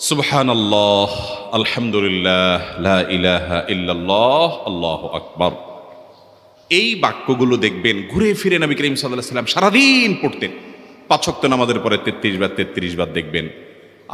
সুবহানাল্লাহ, আলহামদুলিল্লাহ, লা ইলাহা ইল্লাল্লাহ, আল্লাহু আকবার। এই বাক্যগুলো দেখবেন ঘুরে ফিরে নবী করিম সাল্লাল্লাহু আলাইহি ওয়াসাল্লাম সারাদিন পড়তেন। ৫ ওয়াক্ত নামাজের পরে ৩৩ বার দেখবেন।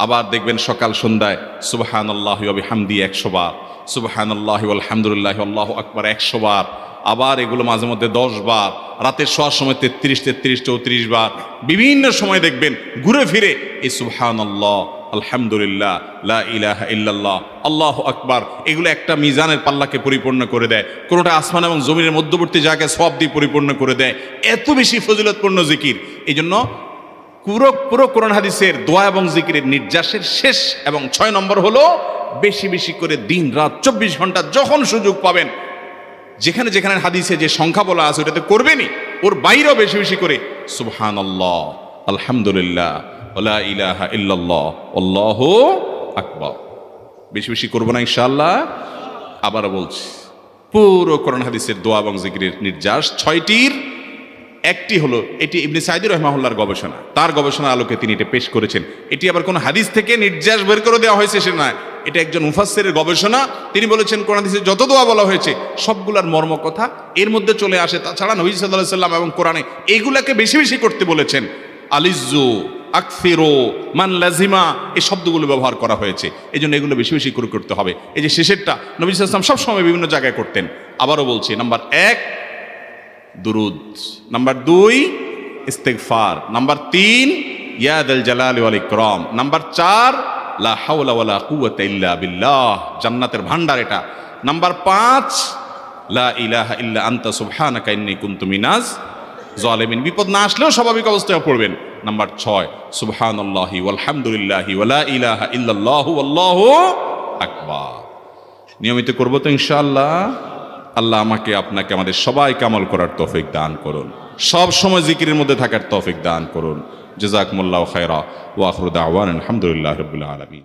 আবার দেখবেন সকাল সন্ধ্যায় সুবহানাল্লাহি ওয়া বিহামদিহি ১০০ বার, সুবহানাল্লাহি ওয়াল হামদুলিল্লাহি আল্লাহু আকবার ১০০ বার। আবার এগুলো মাঝে মধ্যে ১০ বার, রাতের শোয়ার সময় ৩৩, ৩৪ বার। বিভিন্ন সময় দেখবেন ঘুরে ফিরে এই সুবহানাল্লাহ, আলহামদুলিল্লাহ, লা ইলাহা ইল্লাল্লাহ, আল্লাহু আকবার, এগুলো একটা মিজানের পাল্লাকে পরিপূর্ণ করে দেয়। কোনোটা আসমান এবং জমিনের মধ্যবর্তী জায়গায় সওয়াব দিয়ে পরিপূর্ণ করে দেয়। এত বেশি ফজিলতপূর্ণ জিকির। এই জন্য পুরো কোরআন হাদিসের দোয়া এবং জিকিরের নির্যাসের শেষ এবং ৬ নম্বর হলো বেশি বেশি করে দিন রাত ২৪ ঘন্টা যখন সুযোগ পাবেন, যেখানে যেখানে হাদিসে যে সংখ্যা বলা আছে ওটাতে করবেনই, ওর বাইরেও বেশি বেশি করে সুবহানাল্লাহ, আলহামদুলিল্লাহ, লা ইলাহা ইল্লাল্লাহ, আল্লাহু আকবার বেশি বেশি করবো না ইনশাআল্লাহ। আবারও বলছি, পুরো কোরআন হাদিসের দোয়া এবং জিকিরের নির্যাস ৬টির একটি হলো, এটি ইবনে সাঈদী রাহিমাহুল্লাহর গবেষণা, তার গবেষণার আলোকে তিনি এটা পেশ করেছেন। এটি আবার কোনো হাদিস থেকে নির্যাস বের করে দেওয়া হয়েছে সে নয়, এটা একজন মুফাসসিরের গবেষণা। তিনি বলেছেন কোরআন হাদিসে যত দোয়া বলা হয়েছে সবগুলার মর্ম কথা এর মধ্যে চলে আসে। তাছাড়া নবী সাল্লাল্লাহু আলাইহি ওয়াসাল্লাম এবং কোরআনে এইগুলাকে বেশি বেশি করতে বলেছেন। আলিজ্জু, আকসিরু, মান লাজিমা, এই শব্দগুলো ব্যবহার করা হয়েছে। এই জন্য এগুলো বেশি বেশি করে করতে হবে। এই যে শেষেরটা নবী সাল্লাল্লাহু আলাইহি ওয়াসাল্লাম সবসময় বিভিন্ন জায়গায় করতেন। আবারও বলছি, নাম্বার ১ দুরুদ, নাম্বার ২ ইস্তিগফার, নাম্বার ৩ ইয়া যাল জালালি ওয়াল ইকরাম, নাম্বার ৪ লা হাওলা ওয়ালা কুওয়াতা ইল্লা বিল্লাহ, জান্নাতের ভান্ডার এটা। নাম্বার ৫ লা ইলাহা ইল্লা আনতা সুবহানাকা ইন্নী কুনতু মিনাজ জালিমিন, বিপদ না আসলেও স্বাভাবিক অবস্থায় পড়বেন। নাম্বার ৬ সুবহানাল্লাহি ওয়াল হামদুলিল্লাহি ওয়া লা ইলাহা ইল্লাল্লাহু আল্লাহু আকবার। নিয়মিত করব তো ইনশাআল্লাহ। আল্লাহ আমাকে আপনাকে আমাদের সবাইকে আমল করার তৌফিক দান করুন, সব সময় জিকিরের মধ্যে থাকার তৌফিক দান করুন। জাযাকুমুল্লাহু খায়রা ওয়া আখিরু দাওয়ানা আলহামদুলিল্লাহি রাব্বিল আলামিন।